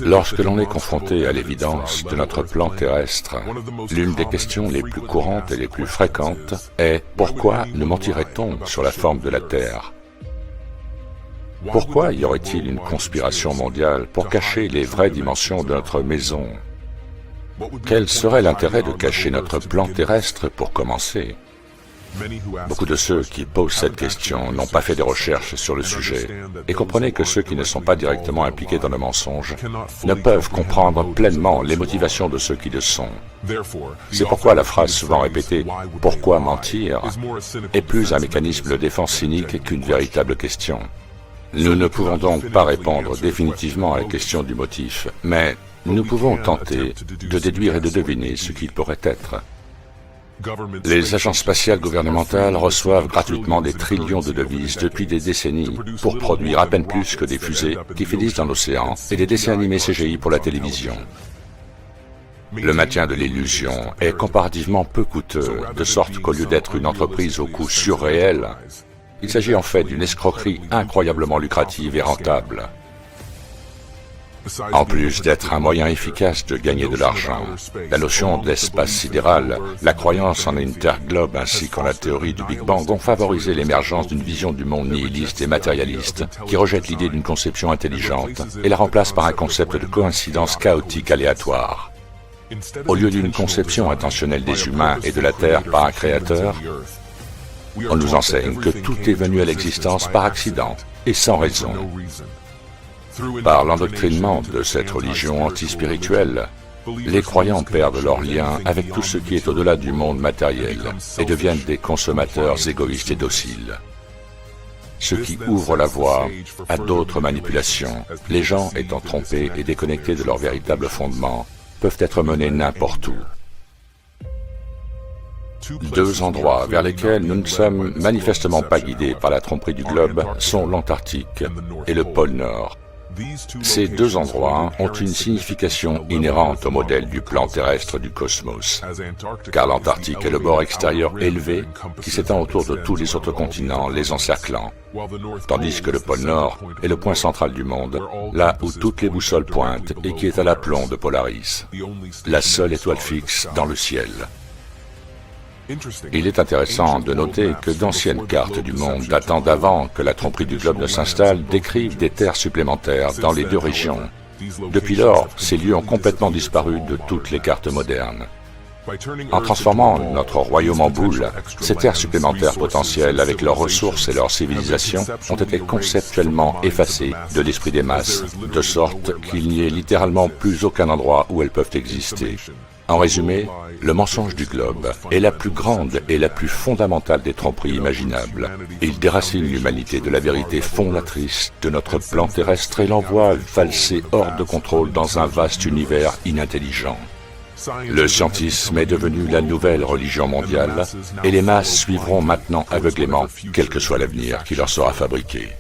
Lorsque l'on est confronté à l'évidence de notre plan terrestre, l'une des questions les plus courantes et les plus fréquentes est « Pourquoi nous mentirait-on sur la forme de la Terre ?» Pourquoi y aurait-il une conspiration mondiale pour cacher les vraies dimensions de notre maison? Quel serait l'intérêt de cacher notre plan terrestre pour commencer? Beaucoup de ceux qui posent cette question n'ont pas fait de recherches sur le sujet, et comprenez que ceux qui ne sont pas directement impliqués dans le mensonge ne peuvent comprendre pleinement les motivations de ceux qui le sont. C'est pourquoi la phrase souvent répétée « Pourquoi mentir ?» est plus un mécanisme de défense cynique qu'une véritable question. Nous ne pouvons donc pas répondre définitivement à la question du motif, mais nous pouvons tenter de déduire et de deviner ce qu'il pourrait être. Les agences spatiales gouvernementales reçoivent gratuitement des trillions de devises depuis des décennies pour produire à peine plus que des fusées qui finissent dans l'océan et des dessins animés CGI pour la télévision. Le maintien de l'illusion est comparativement peu coûteux, de sorte qu'au lieu d'être une entreprise au coût surréel, il s'agit en fait d'une escroquerie incroyablement lucrative et rentable. En plus d'être un moyen efficace de gagner de l'argent, la notion d'espace sidéral, la croyance en Interglobe ainsi qu'en la théorie du Big Bang ont favorisé l'émergence d'une vision du monde nihiliste et matérialiste qui rejette l'idée d'une conception intelligente et la remplace par un concept de coïncidence chaotique aléatoire. Au lieu d'une conception intentionnelle des humains et de la Terre par un créateur, on nous enseigne que tout est venu à l'existence par accident et sans raison. Par l'endoctrinement de cette religion antispirituelle, les croyants perdent leur lien avec tout ce qui est au-delà du monde matériel et deviennent des consommateurs égoïstes et dociles. Ce qui ouvre la voie à d'autres manipulations. Les gens étant trompés et déconnectés de leur véritable fondement peuvent être menés n'importe où. Deux endroits vers lesquels nous ne sommes manifestement pas guidés par la tromperie du globe sont l'Antarctique et le pôle Nord. Ces deux endroits ont une signification inhérente au modèle du plan terrestre du cosmos, car l'Antarctique est le bord extérieur élevé qui s'étend autour de tous les autres continents les encerclant, tandis que le pôle Nord est le point central du monde, là où toutes les boussoles pointent et qui est à l'aplomb de Polaris, la seule étoile fixe dans le ciel. Il est intéressant de noter que d'anciennes cartes du monde datant d'avant que la tromperie du globe ne s'installe décrivent des terres supplémentaires dans les deux régions. Depuis lors, ces lieux ont complètement disparu de toutes les cartes modernes. En transformant notre royaume en boule, ces terres supplémentaires potentielles avec leurs ressources et leurs civilisations ont été conceptuellement effacées de l'esprit des masses, de sorte qu'il n'y ait littéralement plus aucun endroit où elles peuvent exister. En résumé, le mensonge du globe est la plus grande et la plus fondamentale des tromperies imaginables. Il déracine l'humanité de la vérité fondatrice de notre plan terrestre et l'envoie valser hors de contrôle dans un vaste univers inintelligent. Le scientisme est devenu la nouvelle religion mondiale et les masses suivront maintenant aveuglément, quel que soit l'avenir qui leur sera fabriqué.